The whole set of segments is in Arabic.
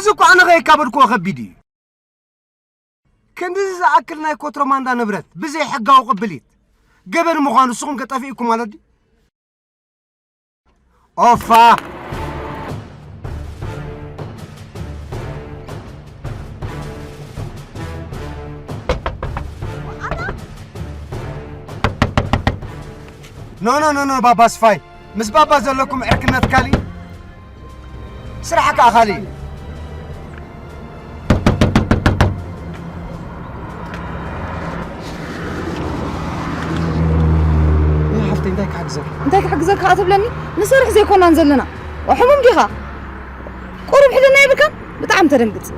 أزوك أنا غير كابركو خبيدي كندز أكلنا كتر ماندا نبرت بزي حقا وقبليت قبل مخانو سخون كتافيكم على دي أوفا نو بابا سفاي مس بابا زلكم عركنا تكالي سرحك أخالي انتك حجزك كاتب لني نسرح زي كنا نزلنا وحمم ديها قرب حلنا يبكا بطعم تدنقص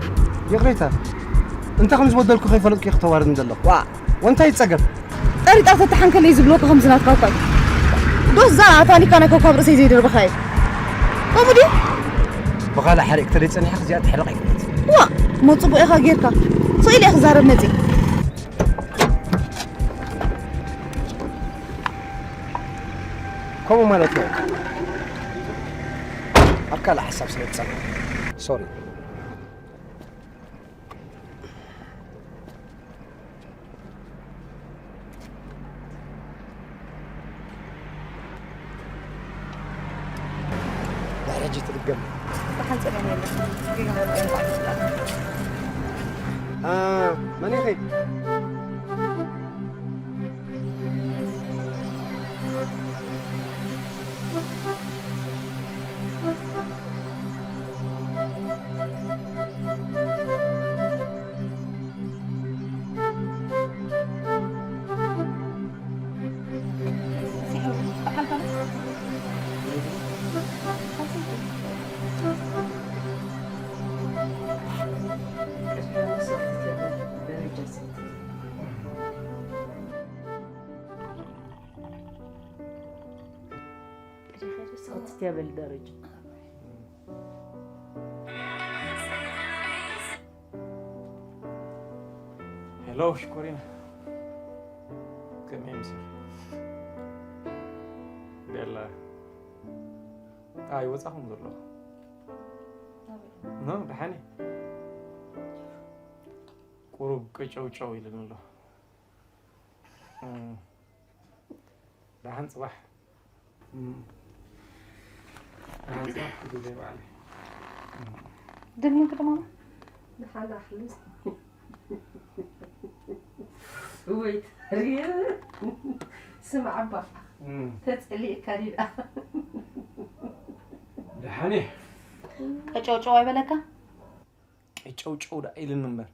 يا غريتا انت خمس بدلكو خيفلك كي اختوار ندلق وانت يتصقف طري طاف تحنك اللي يزبلوك خمسنات كاكاي دوس زا ثاني كان كوكب راسي زي دير بخاي قومدي بغالا حريق تريد صني حق زياد حرق يفلت وا ما تصبو اخا غيركا صيلي اخ زارب نتي كومو مالتو أبكال حساب سنة سنة سوري لا رجيت القم بحال سلامي ماني خي تستقبل درجة هلو شكورين كم يمسك بالله أيوة صحهم ذلوا نعم دحاني قرب كيشو إلى الله دحان صباح دنيا كده ماما دحان أحلس ويت ريال سمع عبا تسألي كاريلا دحاني كشوشو أي بلكا كيتشوچو دا إلى النمبر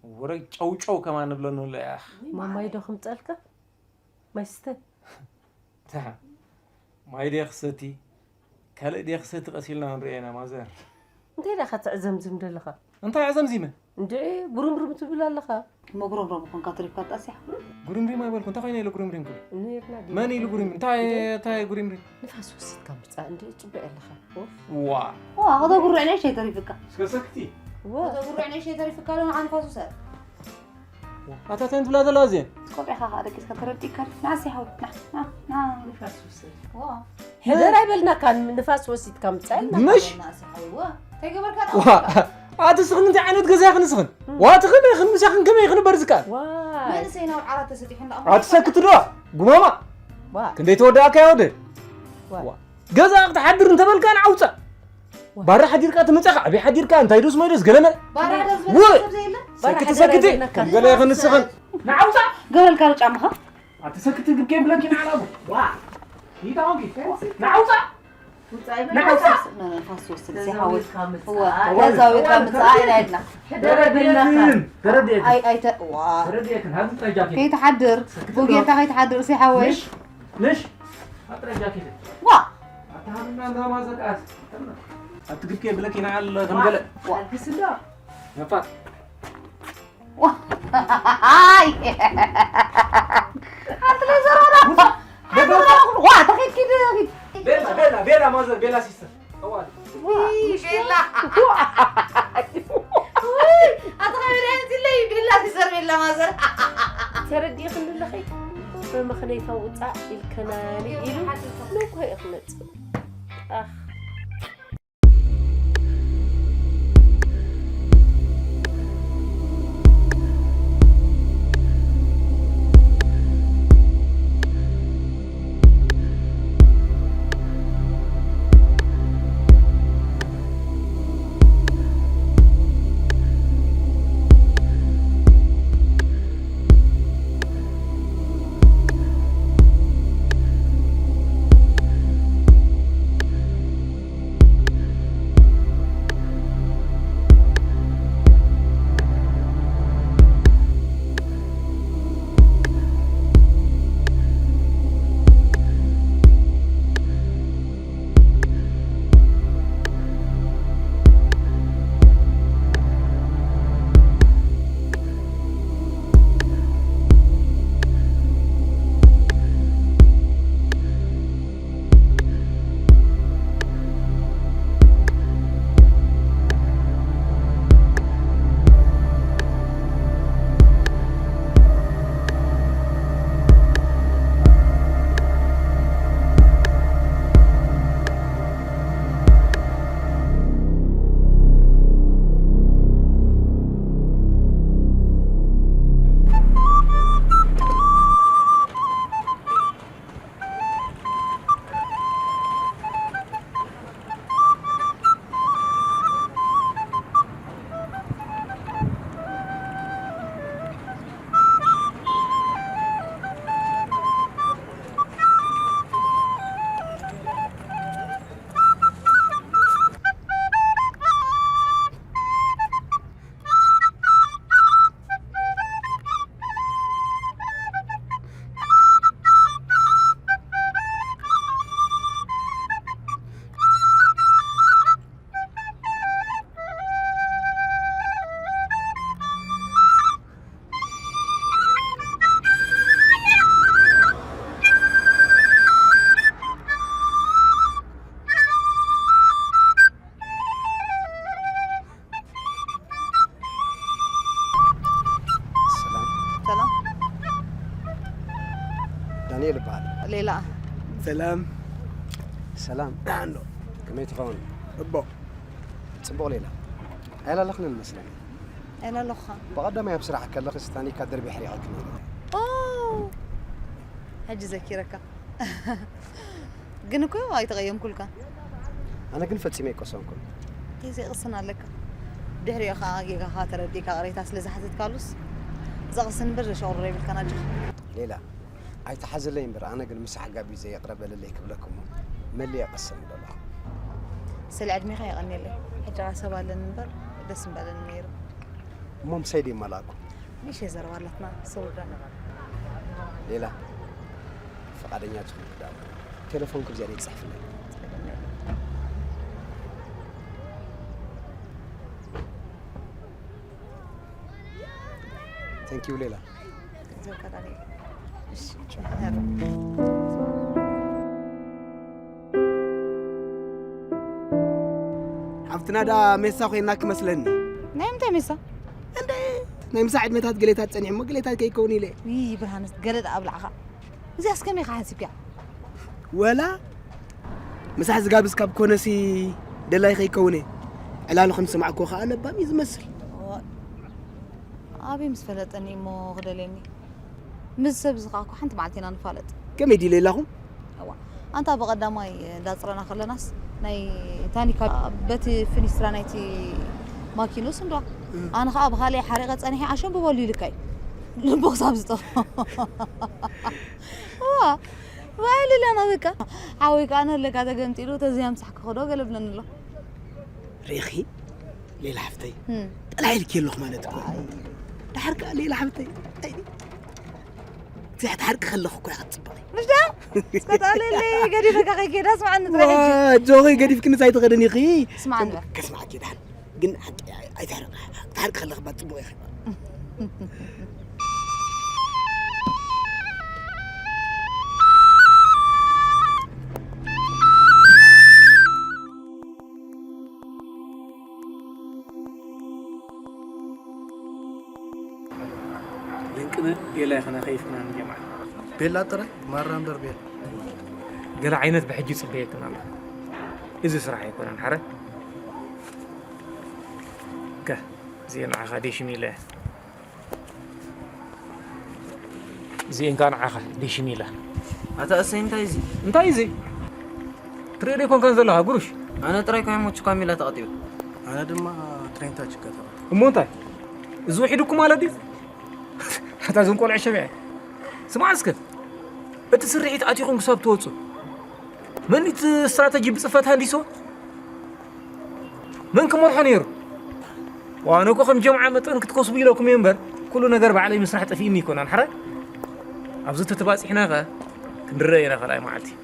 وري تشوچو كمان نبلو نقول يا أخ ما يدخم تسألك ما يستن تا ما يدي خستي كلا يدي خستي غسيلنا نرينا ما زال انت إذا خدت زمزم دلخا أنت عزم زيمة انت إيه برم تقول لها ما برم كون كاتريك كات أسيح غريمري ما يبالكم تاخيني إلى غريمري كل نير نادي ماني إلى غريمري تاي غريمري نفس وسيت كم بتاع انت تبع لها وا هذا برو عيني شيء تعرفك سكتي هذا برو عيني شيء تعرفك لو عن فاسو سر أتاتين بلاد لازم كوبي خا هذا كيس كاترتي كات ناسي حاول نعم نفس وسيت وا هذا رايبلنا كان نفس وسيت كم بتاع مش ناسي حول وا تيجبر كات وا أتسخن أنت عينت جزاك نسخن واتخن يخن مسخن كم يخن برزكان واي من سينا وعرات تسديحن لا أتسكت له قمامة واي كنت يتودع كيودي واي جزاك تحضر أنت بالكان عوضة برا حدير كات متأخر أبي حدير كان تيروس ما يروس قلنا بارا سكتي قال يا خن السخن نعوضة قبل الكارو عمها أتسكت قبل لكن على أبو وا هي تعوقي نعوضة فاسو سر حاول هو هذا كان متعاين عندنا ترديت اي وا ترديت هذا ترجعك كي تحضر بوقي تاعي تحضر سي حواش ليش هترجعك وا أتعاملنا عندها ما زكاة أتقول كيف لكن على غنقلة بس لا يا فات وا هاي هات لي زرورة وا تخيل كده بيلا مازر بيلا سيستر أول بيلا أتغير أنت اللي بيلا تسر بيلا مازر تردي خلنا لخي ما خلي يفوت الكناني إلو لو كهي أخمت أخ دانيال بحال ليلى سلام عنو كما يتخون أبو تصبوا ليلى أنا لخنا المسلمين أنا لخا بقدر ما يبصر حكى لك استاني كدر بحري عكني أوه هجي ذكرك جنكوا وايد تغيم كلك أنا كن فتسمي كوسون كل كيزي قصنا لك دحري خاجي خاطر ديك قريتها سلزة حتى كالوس زغسن برج شعور ريب الكناجر ليلى أي تحزن لين برا أنا قل مسح قابي زي أقرب لليك بلكم ملي أقسم بالله سلعد مي خي غني لي حجة سبا لنبر دس مبالن نيرو مم سيدي ملاكو مش يزروالتنا صورنا ليلى فقدنيا تكون قدام تليفونك بزيادة يتصحف لي ثانك يو ليلى زوجك عليك مش حفتنا دا ميسا خويناك مسلني نعم تمسا ناي مساعد متات قليتات صنيح ما قليتات كيكوني لي وي برهانس قلد ابلعها زي اسكمي حاسب يا ولا مساح زقابس كاب كونسي دلاي كيكوني علالو خمس معكو خا انا بامي زمسل ابي مسفلطني مو غدلني مسب زقاكو حنت معلتينا نفالط كم يدي ليلاهم اوا انت بقداماي داصرنا خلناس ناي تاني بتي فينيسترا نايتي ماكينوس ندوا انا خا بخالي حريقه صنيحي عشان ببولي لكاي بوكس ابزطو وا وعلي لنا بك حاويك انا لك هذا قمتيلو تزي امسحك خدو قلبلن له ريخي ليلى حفتي طلعي لك يلخ مالتكم تحرق ليلى حفتي تحت حرق خلخك ولا تصبري مش ده اسكت علي لي قديفك اخي كده اسمع انت وا جوغي قديفك نساي تغدني خي اسمع انت كسمع كده قن اي تحرق خلخ بتصبو يا اخي لنكنا يلا خنا خايفنا من جماعة بيلا ترى مرة ندر بيلا قال عينت بحجي صبيتنا الله إذا سرح يكون انحرق كه زين عخا ديش ميله زين كان عخا ديش ميله أتأسي انتايزي انتايزي تريد يكون كان زلها قروش أنا ترايك عم وتشكا ميلا تقطيو أنا دم ترين تاج كذا ومونتاي زوحي دوكم على دي حتى زنقول عشبه سمع اسكت بتسرعيت اتيكم كسب توصو من استراتيجي بصفتها ديسو من كم حنير وانا كو خم جمعه متن كتكسبوا لكم ينبر كل ነገር بعلي مسرح طفيني يكون انحرق ابزت تباصحنا غا كندرينا خلاي معلتي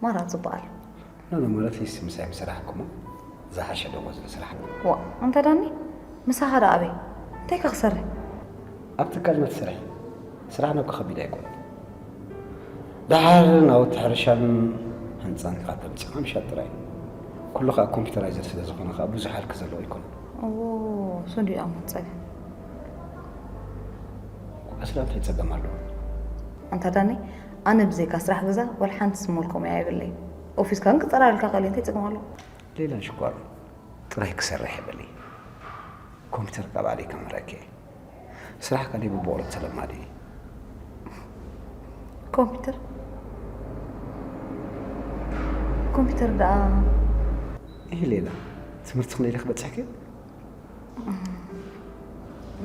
مرة زبال لا مرات ليس مساء مسرحكم زحش دوز مسرح وا أنت داني مساء هذا أبي تيك خسره أبت كلمة سرح سرحنا كخبيدا يكون دارنا وتحرشان هنسان قدم تسمع مش هتراي كل خا كمبيوترايزر سيدا زخنا خا بزح حال كذا لو يكون أوه سندي أموت صحيح أسرع تيتسقى مالو أنت داني أنا بزيك أسرح غزة والحين تسمولكم يا بالله اوفيس كان قطر لك قال انت تقمالو ليلى شكر طريق سرح بلي كمبيوتر قبالي كاميراكي سرح قال لي ببولت سلامالي كمبيوتر ده ايه ليلى تمرت خلي لك بتحكي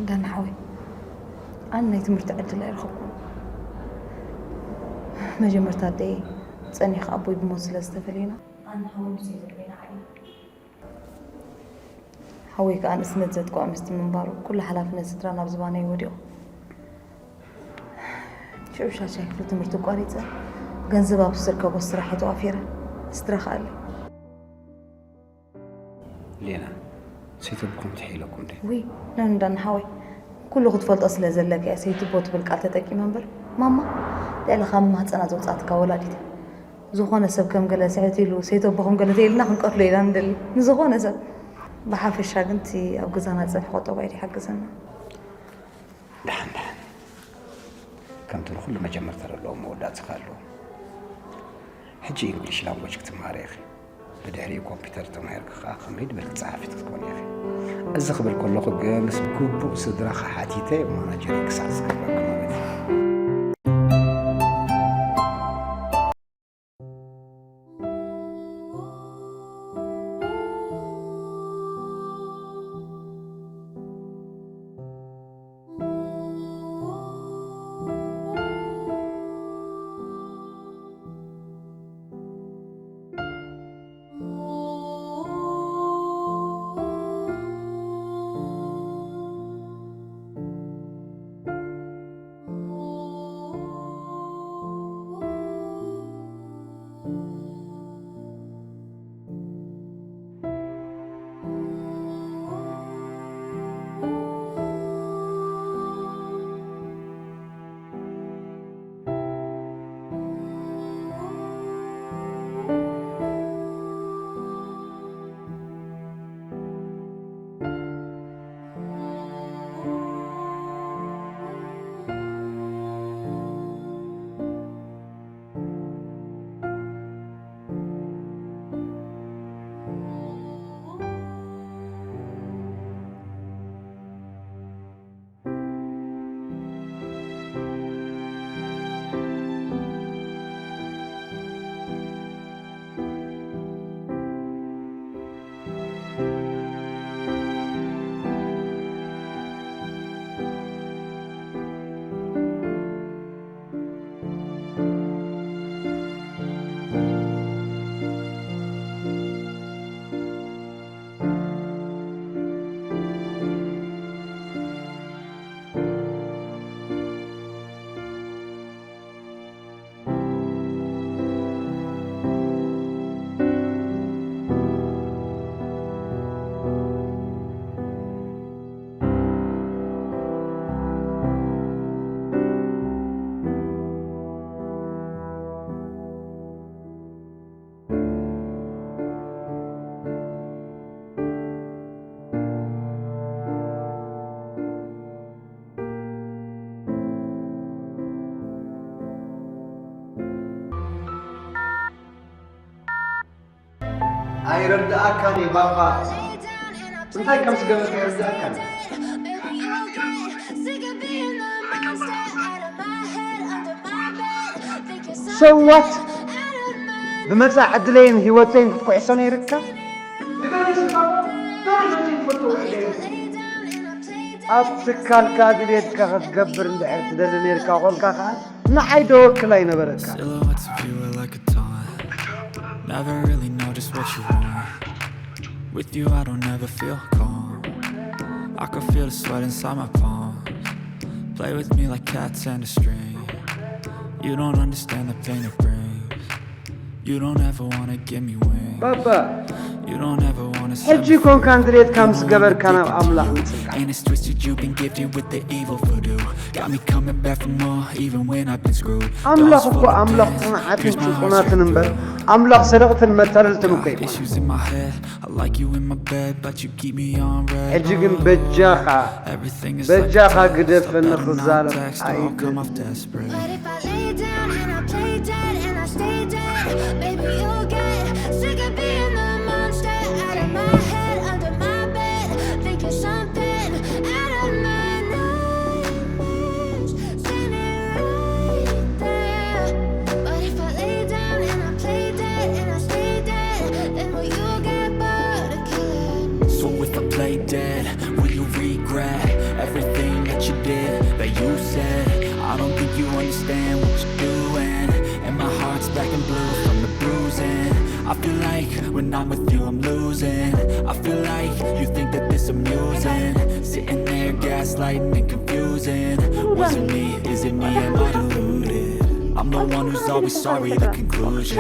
ده نحوي أنا تمرت أجل إرخبكم ما جمرت هدي تسأني أبوي بموصل استفلينا أنا حوي مسيد بين علي حويك أنا سند زدكو أمست من بارو كل حلافنا سترانا بزباني وديو شو شايف لو تمرتو قاريته جنزبها بسركة بصراحة وعفيرة استراخ قال لينا سيتبكم تحيلكم دي وي نندن حوي كل خد فلت أصل زلك يا سيتو بوت بالقالة تكي منبر ماما لا خام هتصنا زوجاتك ولادتي زخونة سب كم قال ساعتي له سيتو بخم قالت لي نحن قتل يلاندل نزخونة سب بحاف الشاقنتي أو جزانا زف خطو بعيد حق جزانا دحن كم تدخل لما جمرت اللوم ولاد خالو حجي انجليش لانجويج كتماري اخي بدحري كمبيوتر تمارك خميد بالك صحافي تكون يا اخي ازخبل كل خو جالس بكوب صدرا حاتيته ما جريك ساس كبرك أيردأك يا بابا انتي كم سجلت يردأك سوت بمسا عدلين هيوتين كويسون يركب أبسكال كادريت كغبر ندعي تدلني يركا قول كاخا نعيدو كلاينا بركا Never really know just what you want. With you I don't ever feel calm. I can feel the sweat inside my palms. Play with me like cats and a string. You don't understand the pain it brings. You don't ever wanna give me wings. Papa You don't ever wanna حجي كون كاندريت كامس قبر كان أملاح And it's twisted, you've been gifted with the evil voodoo. Got me coming back for more, even when I've been screwed. أملاح أكو أملاح صنعات وشقنات نمبر أملاح سرقة المثل تنقيب Issues in my head, I like you in my bed, but you keep me on red. حجي كن بجاخة Everything is بجاخة قدف النخزالة I'll come off desperate. But if I lay down and I play dead and I stay dead, maybe you'll get and blue from the bruising. I feel like when I'm with you I'm losing. I feel like you think that this amusing. Sitting there gaslighting and confusing. Was it me? Is it me? Am I deluded? I'm the one who's always sorry, the conclusion.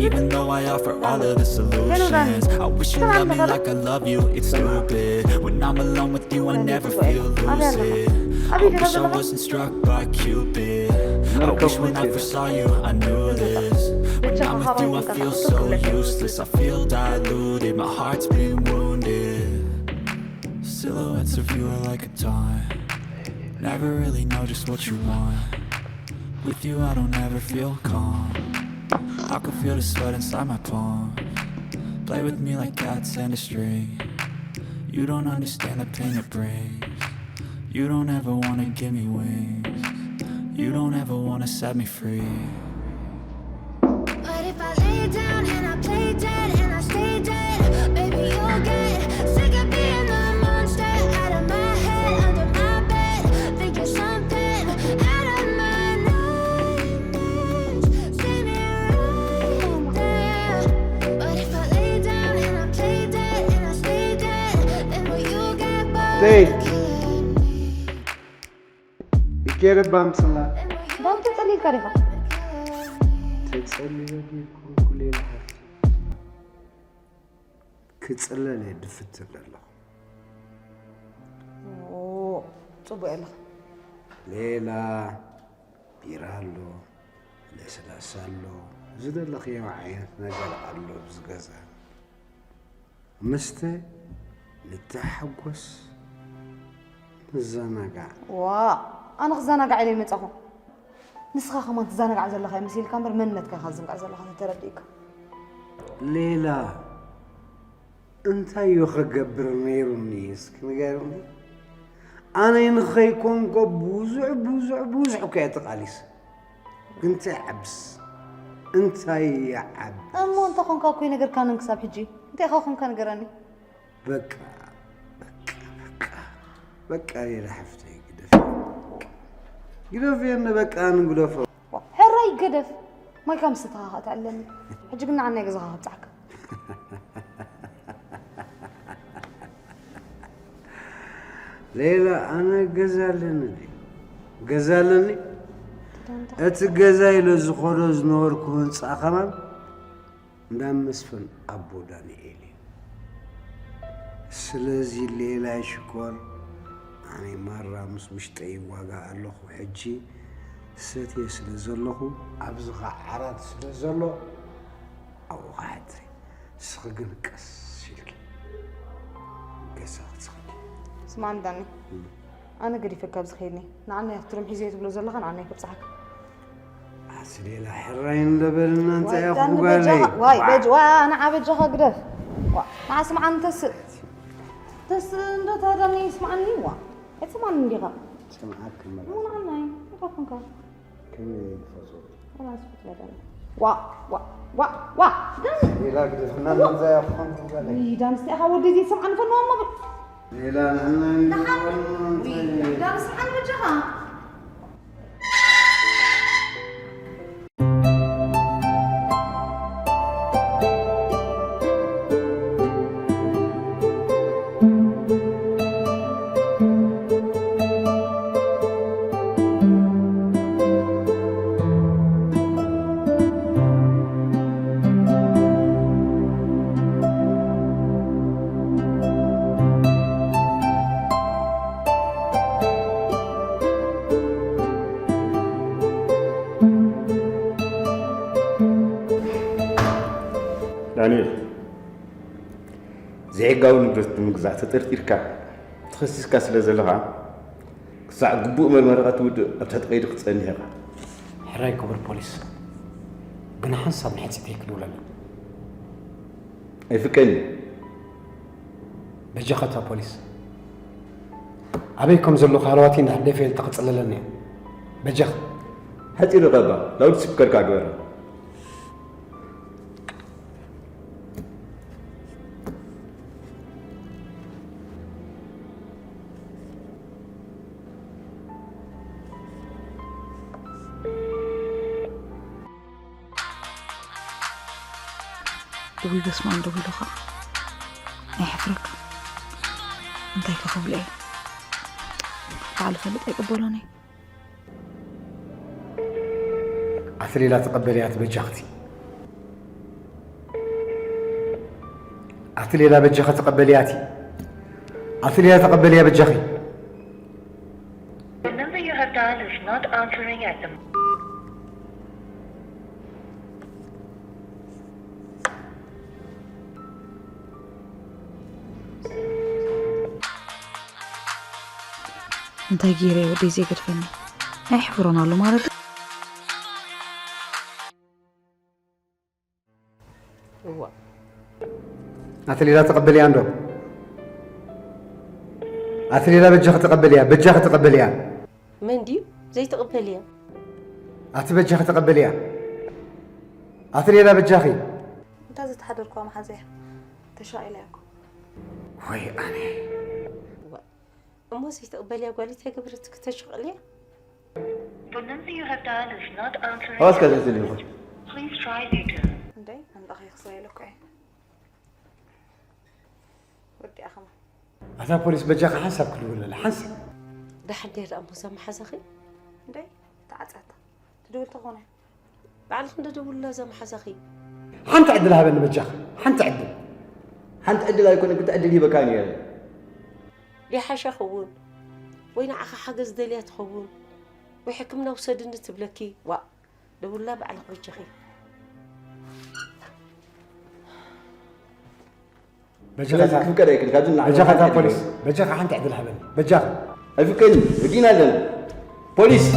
Even though I offer all of the solutions, I wish you loved me like I love you, it's stupid. When I'm alone with you I never feel lucid. I wish I wasn't struck by Cupid. I wish when I first saw you I knew this. When I'm with you I feel so useless. I feel diluted, my heart's been wounded. Silhouettes of you are like a taunt. Never really know just what you want. With you I don't ever feel calm. I can feel the sweat inside my palms. Play with me like cats and a string. You don't understand the pain it brings. You don't ever wanna give me wings. You don't ever wanna set me free. But if I lay down and I play dead and I stay dead, baby you'll get sick of being the monster out of my head, under my bed. Think you're something out of my nightmares. See me right there. But if I lay down and I play dead and I stay dead, then will you get bored? كيرب بامسلا دام تسألي الكارثة تسألي لي كل الحاجة كتسألي لي دفت الله أوه صبوا يلا ليلى بيرالو لسلاسالو زد الأخي وعينت نجل قالو بزقزة مستي للتحقس الزنقع أنا خزانة علي متأخو نسخة خمان تزانق عزل لخي مسيل كامر منتك خازنك عزل لخي ترديك ليلى انت يخقبر نيروني نقاروني انا ينخيكم بوزع حكاية قاليس انت عبس انت يا عبس أمو أنت خون كاكوي نقر كان نكسب حجي أنت خون كان نقراني بكا ليلى حفتي قدف أنا بكا نقدف حراي قدف ما كان ستها تعلمني حجي قلنا عني قزها بتاعك ليلى أنا قزالني أتقزاي لزخورز نور كون صاخمام دام مسفن أبو دانيالي سلازي ليلى شكور يعني مرة مش طيب واقع الله حجي ساتي سلزله أبزغ عرض سلزله أو غادري سخن كس شلكي كسات سخن اسمعني داني أنا قري فكر بزخيني نعنا يحترم حزيت بلو زلخ نعنا يكبصحك أسلي لا حرين لبلنا أنت يا أخو قالي واي بج وأنا عابد جها قدف ما أسمع أنت تس ندو تهدني يسمعني وا اسمعني دي غا سمعك المرة مو نعناي يفكرك كم يفوزوا خلاص بتلدنا وا لا قد فنان من زي أخوان قالي دان استي أخا ودي زي سمعني فنوان ما لا دان سمعني بجها دانيال زي قاون نبرت مقزع تطرطيركا تخصصك سلازلها كسع قبوء مرمرقات ود ابتات قيد قصنيها حراي كبر بوليس بنا حنصب نحس فيك ولا لا اي فكني بجختا بوليس ابيكم زلو خالواتي نحدي في تقصللني بجخ هاتي رغبه لو تسكر كاغور دوي بس ما ندوي لها أي حفرك أنت يكخب لي تعال فلت يقبلوني عثري لا تقبليات بجختي عثري لا بجخة تقبلياتي عثري لا تقبليها بجخي The number you have dialed is not answering at the moment. أنت جيري ودي زي قدفني أي حفرنا له ما رد هو عثري لا تقبليها عنده عثري لا بجخة تقبليها بجخة تقبليها من دي زي تقبليها بجخة تقبليها عثري لا بجخي أنت زي تحضركم حزيح تشاء إليكم وي أنا أمو زي تقبليها قالت هي قبرتك تشغليها The number you have dialed is not answering. خلاص كذا تليفون Please try later. عندي عند أخي خصي لك أي ودي أخمه هذا بوليس بجخة حسب كل ولا لا حسب ده حد يرأى مسامحة زخي عندي تعال تدول تغوني بعد خند دول لازم حزخي حنت عدلها بين بجخة حنت عدل حنت عدل يكون كنت عدل بكاني يعني لي حاشا خون وين عخا حجز دليا تخون ويحكمنا وسدنا تبلكي وا دول لا بعد بجخي بجخة فكر هيك كادنا بجخة بوليس بجخة حنت عدلها بين بجخة الفكرني بدينا لنا بوليس